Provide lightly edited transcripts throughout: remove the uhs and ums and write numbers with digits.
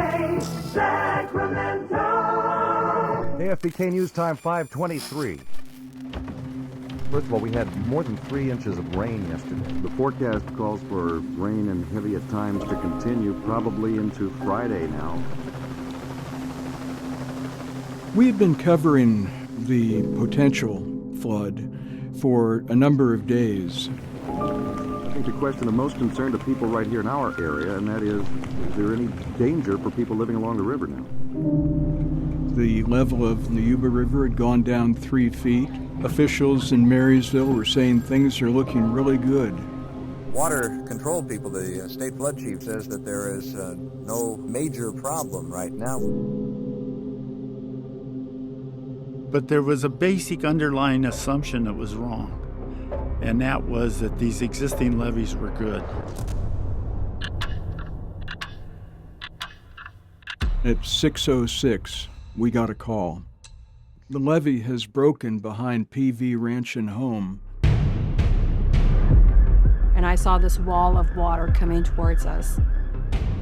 KFBK, Sacramento. KFBK News Time 5:23. First of all, we had more than 3 inches of rain yesterday. The forecast calls for rain and heavy at times to continue, probably into Friday now. We've been covering the potential flood for a number of days. I think the question of most concern to people right here in our area, and that is there any danger for people living along the river now? The level of the Yuba River had gone down 3 feet. Officials in Marysville were saying things are looking really good. Water control people, the state flood chief says that there is no major problem right now. But there was a basic underlying assumption that was wrong, and that was that these existing levees were good. At 6:06, we got a call. The levee has broken behind PV Ranch and Home. And I saw this wall of water coming towards us.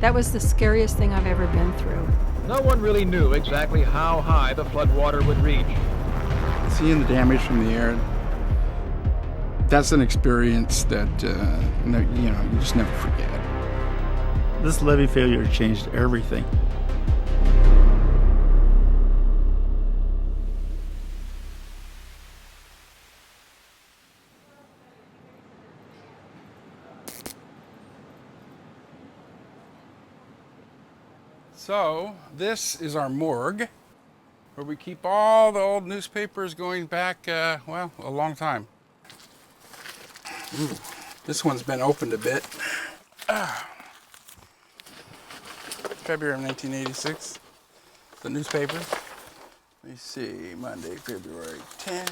That was the scariest thing I've ever been through. No one really knew exactly how high the floodwater would reach. Seeing the damage from the air, that's an experience that you just never forget. This levee failure changed everything. So this is our morgue, where we keep all the old newspapers going back, a long time. Ooh, this one's been opened a bit. February of 1986, the newspaper. Let me see, Monday, February 10.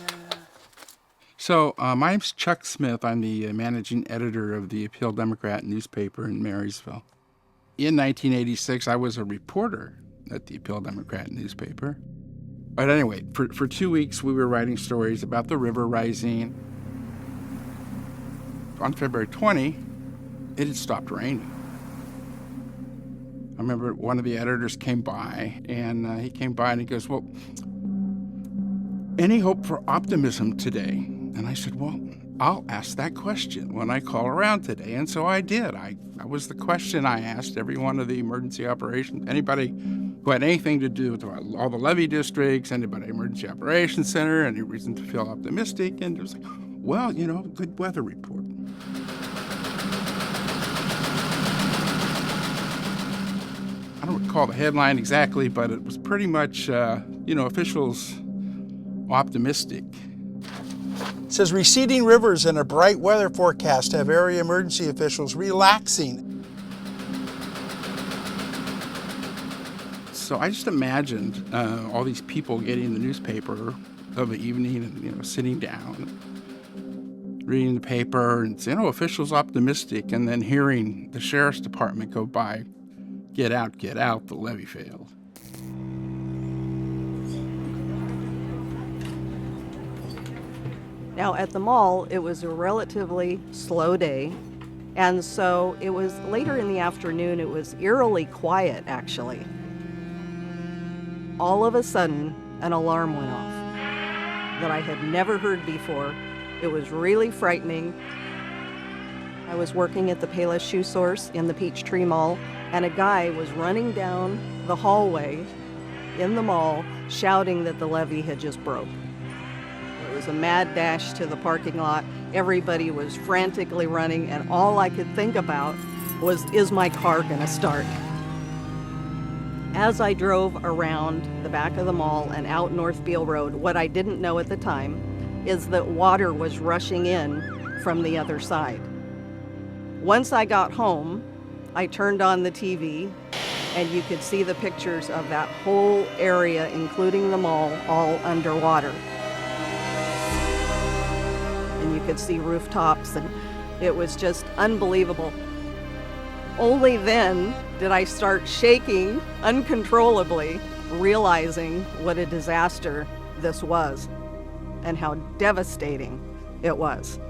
So my name's Chuck Smith. I'm the managing editor of the Appeal Democrat newspaper in Marysville. In 1986, I was a reporter at the Appeal Democrat newspaper. But anyway, for 2 weeks, we were writing stories about the river rising. On February 20, it had stopped raining. I remember one of the editors came by, and he goes, well, any hope for optimism today? And I said, well, I'll ask that question when I call around today. And so I did. That was the question I asked every one of the emergency operations. Anybody who had anything to do with all the levee districts, anybody emergency operations center, any reason to feel optimistic? And it was like, well, good weather report. I don't recall the headline exactly, but it was pretty much, officials optimistic. It says receding rivers and a bright weather forecast have area emergency officials relaxing. So I just imagined all these people getting the newspaper of the evening and sitting down, reading the paper and saying, officials optimistic, and then hearing the sheriff's department go by, get out, the levee failed. Now, at the mall, it was a relatively slow day, and so it was later in the afternoon. It was eerily quiet, actually. All of a sudden, an alarm went off that I had never heard before. It was really frightening. I was working at the Payless Shoe Source in the Peachtree Mall, and a guy was running down the hallway in the mall shouting that the levee had just broke. It was a mad dash to the parking lot. Everybody was frantically running, and all I could think about was, is my car gonna start? As I drove around the back of the mall and out North Beale Road, what I didn't know at the time is that water was rushing in from the other side. Once I got home, I turned on the TV, and you could see the pictures of that whole area, including the mall, all underwater. And you could see rooftops, and it was just unbelievable. Only then did I start shaking uncontrollably, realizing what a disaster this was and how devastating it was.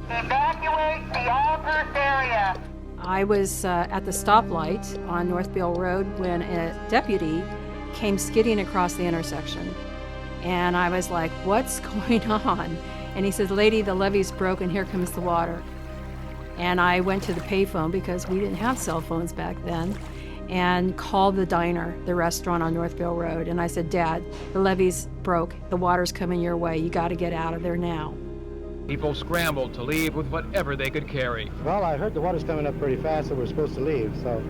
Evacuate the Aldrich area. I was at the stoplight on North Beale Road when a deputy came skidding across the intersection. And I was like, what's going on? And he said, lady, the levee's broke and here comes the water. And I went to the payphone because we didn't have cell phones back then and called the diner, the restaurant on North Beale Road. And I said, Dad, the levee's broke. The water's coming your way. You got to get out of there now. People scrambled to leave with whatever they could carry. Well, I heard the water's coming up pretty fast, so we're supposed to leave, so...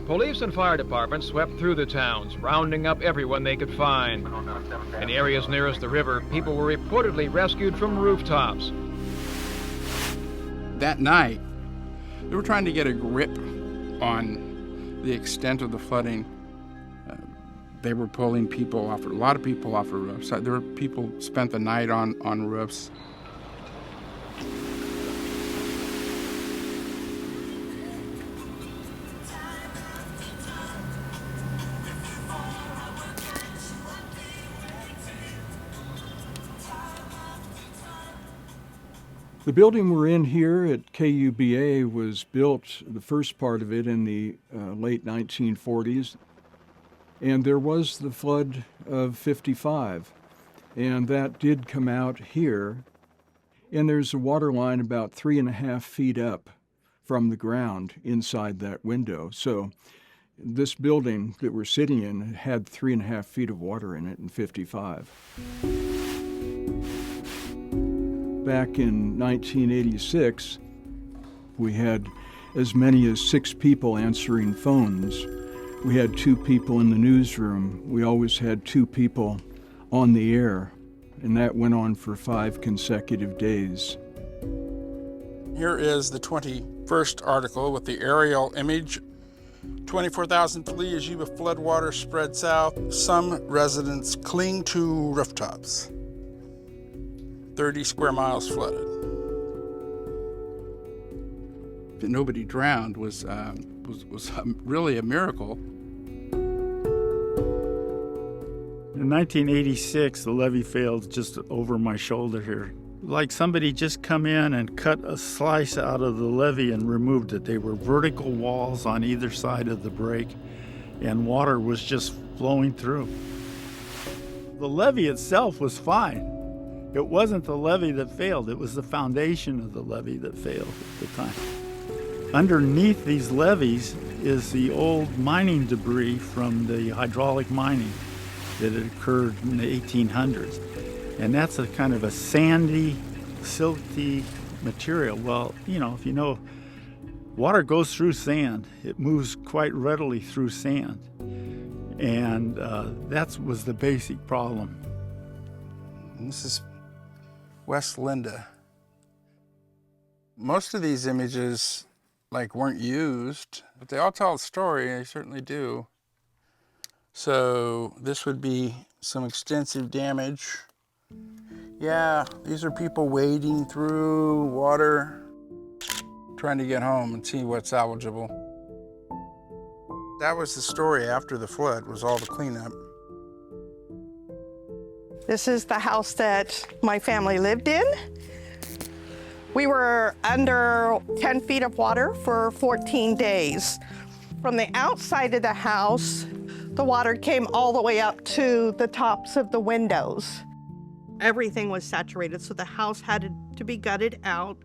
Police and fire departments swept through the towns, rounding up everyone they could find. In areas nearest the river, people were reportedly rescued from rooftops. That night, they were trying to get a grip on the extent of the flooding. They were pulling people off, a lot of people off of roofs. There were people spent the night on roofs. The building we're in here at KUBA was built, the first part of it, in the late 1940s. And there was the flood of 55. And that did come out here. And there's a water line about 3.5 feet up from the ground inside that window. So this building that we're sitting in had 3.5 feet of water in it in 55. Back in 1986, we had as many as 6 people answering phones. We had 2 people in the newsroom. We always had 2 people on the air, and that went on for 5 consecutive days. Here is the 21st article with the aerial image. 24,000 flee as Yuba floodwater spread south. Some residents cling to rooftops. 30 square miles flooded. That nobody drowned was really a miracle. In 1986, the levee failed just over my shoulder here. Like somebody just come in and cut a slice out of the levee and removed it. They were vertical walls on either side of the break, and water was just flowing through. The levee itself was fine. It wasn't the levee that failed, it was the foundation of the levee that failed at the time. Underneath these levees is the old mining debris from the hydraulic mining that had occurred in the 1800s. And that's a kind of a sandy, silty material. Well, if you know, water goes through sand. It moves quite readily through sand. And that was the basic problem. And this is West Linda. Most of these images weren't used, but they all tell a story. They certainly do. So this would be some extensive damage. Yeah, these are people wading through water, trying to get home and see what's salvageable. That was the story after the flood, was all the cleanup. This is the house that my family lived in. We were under 10 feet of water for 14 days. From the outside of the house, the water came all the way up to the tops of the windows. Everything was saturated, so the house had to be gutted out.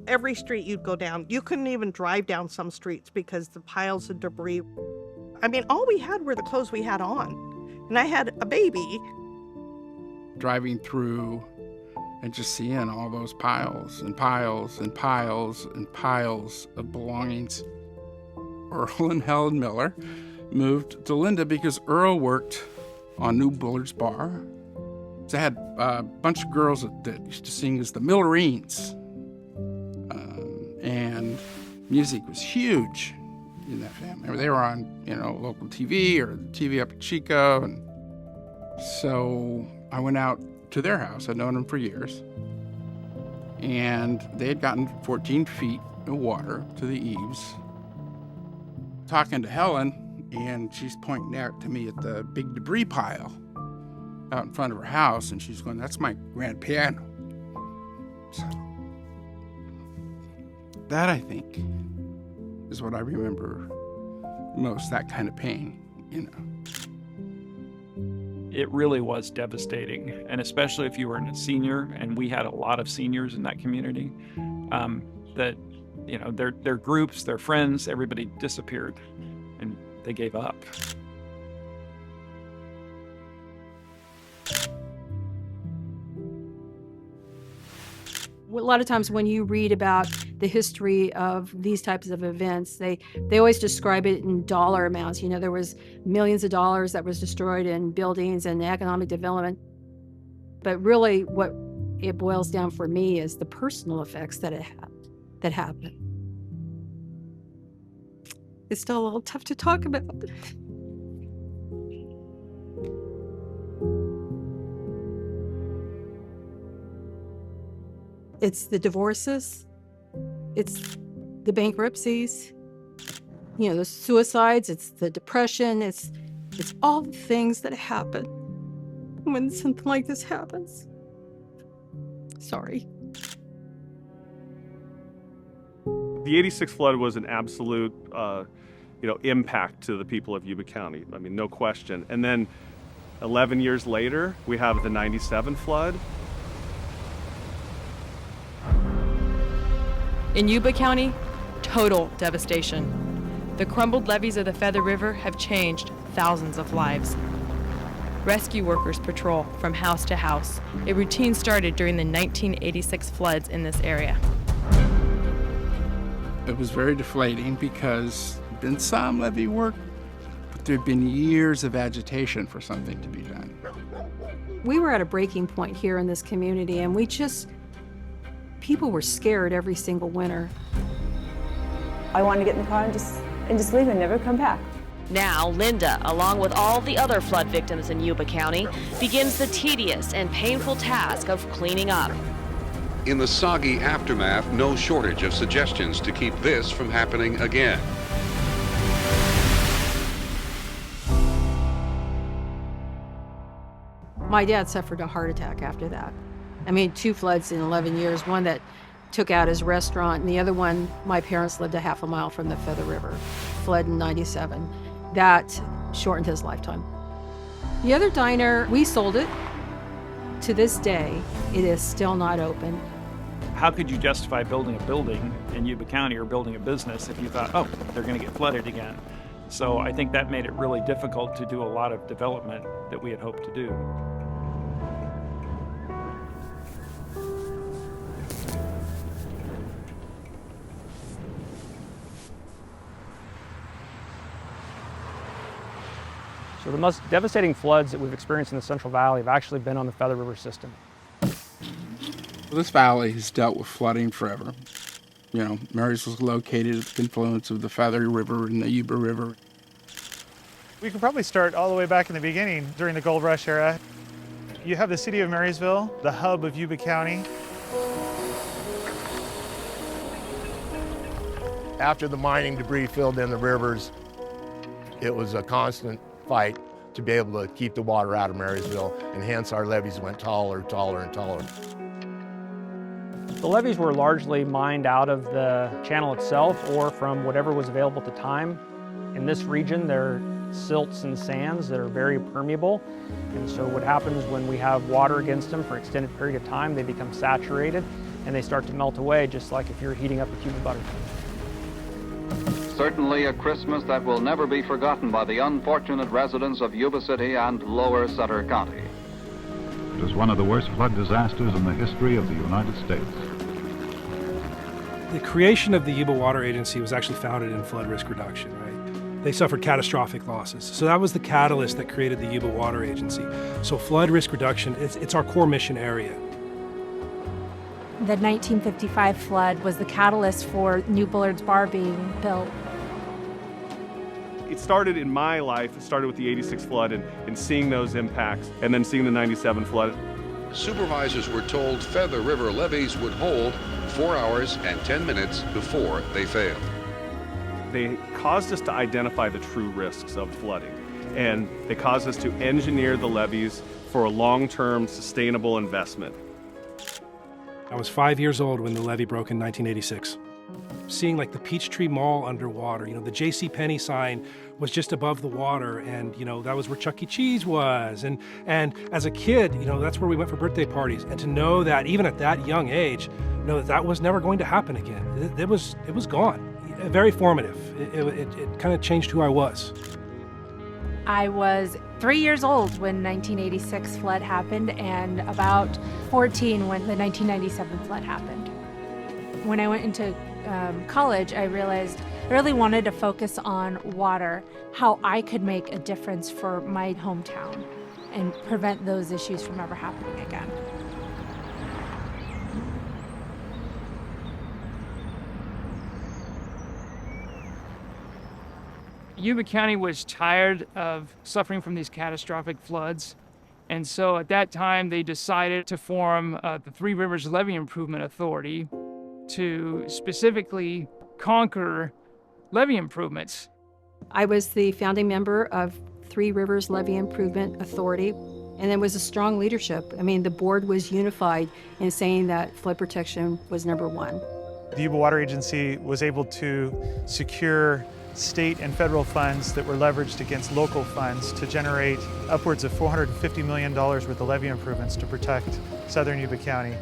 Every street you'd go down, you couldn't even drive down some streets because the piles of debris. I mean, all we had were the clothes we had on. And I had a baby. Driving through and just seeing all those piles and piles and piles and piles of belongings. Earl and Helen Miller moved to Linda because Earl worked on New Bullard's Bar. So I had a bunch of girls that used to sing as the Millerines. And music was huge in that family. They were on, local TV or TV up at Chico. And so I went out to their house. I'd known them for years. And they had gotten 14 feet of water to the eaves. Talking to Helen, and she's pointing out to me at the big debris pile out in front of her house, and she's going, "That's my grand piano." So that, I think, is what I remember most, that kind of pain, It really was devastating, and especially if you were a senior, and we had a lot of seniors in that community, that, their groups, their friends, everybody disappeared, and they gave up. A lot of times when you read about the history of these types of events, they always describe it in dollar amounts. There was millions of dollars that was destroyed in buildings and economic development. But really what it boils down for me is the personal effects that happened. It's still a little tough to talk about. It's the divorces, it's the bankruptcies, the suicides, it's the depression, it's all the things that happen when something like this happens. Sorry. The '86 flood was an absolute, impact to the people of Yuba County. I mean, no question. And then 11 years later, we have the '97 flood. In Yuba County, total devastation. The crumbled levees of the Feather River have changed thousands of lives. Rescue workers patrol from house to house. A routine started during the 1986 floods in this area. It was very deflating because there'd been some levee work, but there'd been years of agitation for something to be done. We were at a breaking point here in this community, and people were scared every single winter. I wanted to get in the car and just leave and never come back. Now, Linda, along with all the other flood victims in Yuba County, begins the tedious and painful task of cleaning up. In the soggy aftermath, no shortage of suggestions to keep this from happening again. My dad suffered a heart attack after that. 2 floods in 11 years, one that took out his restaurant, and the other one, my parents lived a half a mile from the Feather River, flood in '97. That shortened his lifetime. The other diner, we sold it. To this day, it is still not open. How could you justify building a building in Yuba County or building a business if you thought, oh, they're going to get flooded again? So I think that made it really difficult to do a lot of development that we had hoped to do. So the most devastating floods that we've experienced in the Central Valley have actually been on the Feather River system. This valley has dealt with flooding forever. Marysville is located at the confluence of the Feather River and the Yuba River. We could probably start all the way back in the beginning during the gold rush era. You have the city of Marysville, the hub of Yuba County. After the mining debris filled in the rivers, it was a constant fight to be able to keep the water out of Marysville, and hence our levees went taller, taller, and taller. The levees were largely mined out of the channel itself or from whatever was available at the time. In this region, there are silts and sands that are very permeable, and so what happens when we have water against them for an extended period of time, they become saturated and they start to melt away, just like if you're heating up a cube of butter. Certainly a Christmas that will never be forgotten by the unfortunate residents of Yuba City and Lower Sutter County. It was one of the worst flood disasters in the history of the United States. The creation of the Yuba Water Agency was actually founded in flood risk reduction, right? They suffered catastrophic losses. So that was the catalyst that created the Yuba Water Agency. So flood risk reduction, it's our core mission area. The 1955 flood was the catalyst for New Bullard's Bar being built. It started in my life, it started with the '86 flood and seeing those impacts, and then seeing the '97 flood. Supervisors were told Feather River levees would hold 4 hours and 10 minutes before they failed. They caused us to identify the true risks of flooding, and they caused us to engineer the levees for a long-term sustainable investment. I was 5 years old when the levee broke in 1986. seeing like the Peachtree Mall underwater. The J.C. Penney sign was just above the water, and that was where Chuck E. Cheese was. And as a kid, that's where we went for birthday parties. And to know that even at that young age, that was never going to happen again. It was gone. Very formative. It kind of changed who I was. I was 3 years old when 1986 flood happened, and about 14 when the 1997 flood happened. When I went into college, I realized I really wanted to focus on water, how I could make a difference for my hometown and prevent those issues from ever happening again. Yuba County was tired of suffering from these catastrophic floods, and so at that time they decided to form the Three Rivers Levee Improvement Authority to specifically conquer levee improvements. I was the founding member of Three Rivers Levee Improvement Authority, and there was a strong leadership. I mean, the board was unified in saying that flood protection was number one. The Yuba Water Agency was able to secure state and federal funds that were leveraged against local funds to generate upwards of $450 million worth of levee improvements to protect southern Yuba County.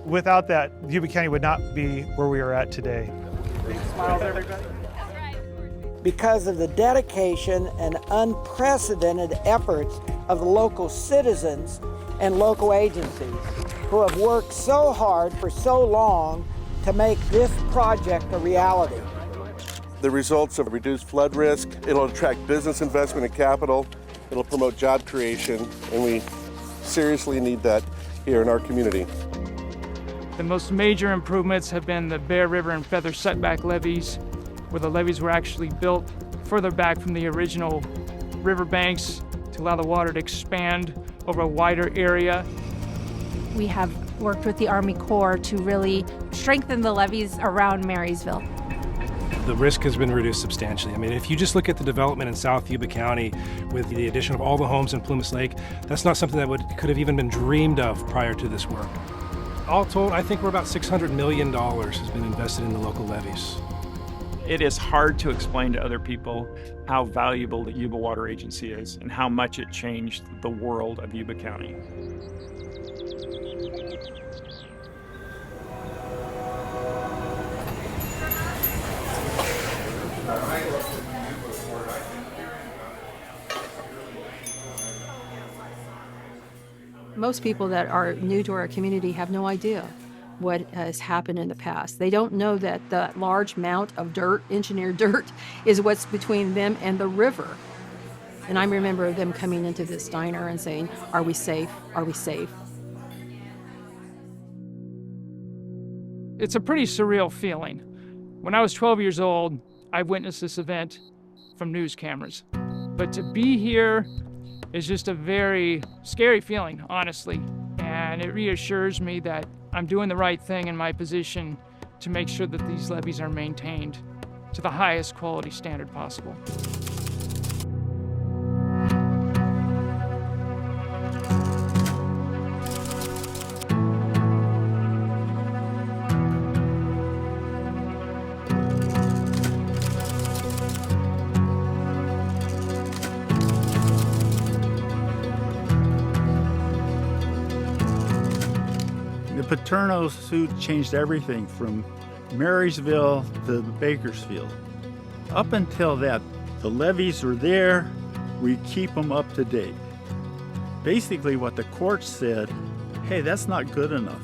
Without that, Yuba County would not be where we are at today. Big smiles, everybody. Because of the dedication and unprecedented efforts of the local citizens and local agencies who have worked so hard for so long to make this project a reality. The results of reduced flood risk, it'll attract business investment and capital, it'll promote job creation, and we seriously need that here in our community. The most major improvements have been the Bear River and Feather setback levees, where the levees were actually built further back from the original riverbanks to allow the water to expand over a wider area. We have worked with the Army Corps to really strengthen the levees around Marysville. The risk has been reduced substantially. I mean, if you just look at the development in South Yuba County with the addition of all the homes in Plumas Lake, that's not something that could have even been dreamed of prior to this work. All told, I think we're about $600 million has been invested in the local levees. It is hard to explain to other people how valuable the Yuba Water Agency is and how much it changed the world of Yuba County. Most people that are new to our community have no idea what has happened in the past. They don't know that the large amount of dirt, engineered dirt, is what's between them and the river. And I remember them coming into this diner and saying, "Are we safe? Are we safe?" It's a pretty surreal feeling. When I was 12 years old, I witnessed this event from news cameras. But to be here is just a very scary feeling, honestly. And it reassures me that I'm doing the right thing in my position to make sure that these levees are maintained to the highest quality standard possible. The Paterno suit changed everything from Marysville to Bakersfield. Up until that, the levees are there, we keep them up to date. Basically what the court said, hey, that's not good enough.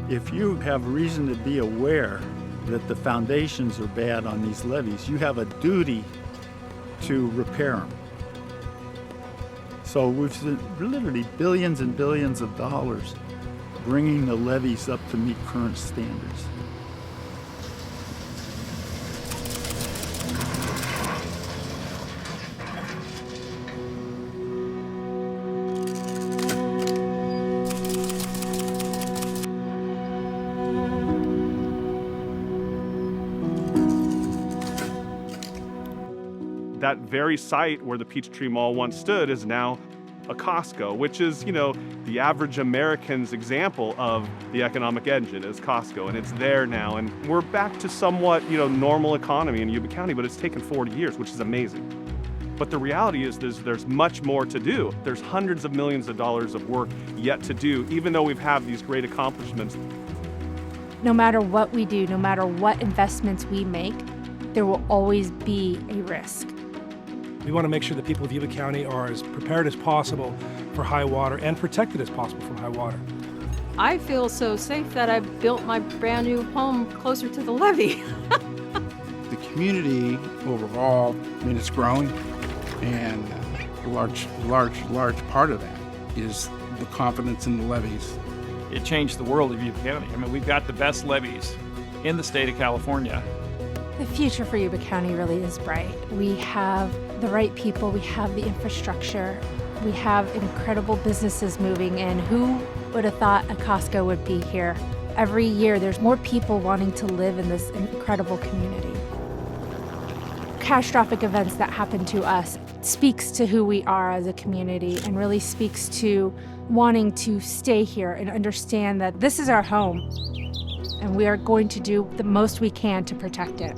If you have reason to be aware that the foundations are bad on these levees, you have a duty to repair them. So we've spent literally billions and billions of dollars bringing the levees up to meet current standards. That very site where the Peachtree Mall once stood is now a Costco, which is, the average American's example of the economic engine is Costco, and it's there now, and we're back to somewhat, normal economy in Yuba County, but it's taken 40 years, which is amazing. But the reality is there's much more to do. There's hundreds of millions of dollars of work yet to do, even though we've had these great accomplishments. No matter what we do, no matter what investments we make, there will always be a risk. We want to make sure the people of Yuba County are as prepared as possible for high water and protected as possible from high water. I feel so safe that I built my brand new home closer to the levee. The community overall, it's growing, and a large part of that is the confidence in the levees. It changed the world of Yuba County. We've got the best levees in the state of California. The future for Yuba County really is bright. We have the right people, we have the infrastructure, we have incredible businesses moving in. Who would have thought a Costco would be here? Every year there's more people wanting to live in this incredible community. Catastrophic events that happen to us speaks to who we are as a community and really speaks to wanting to stay here and understand that this is our home and we are going to do the most we can to protect it.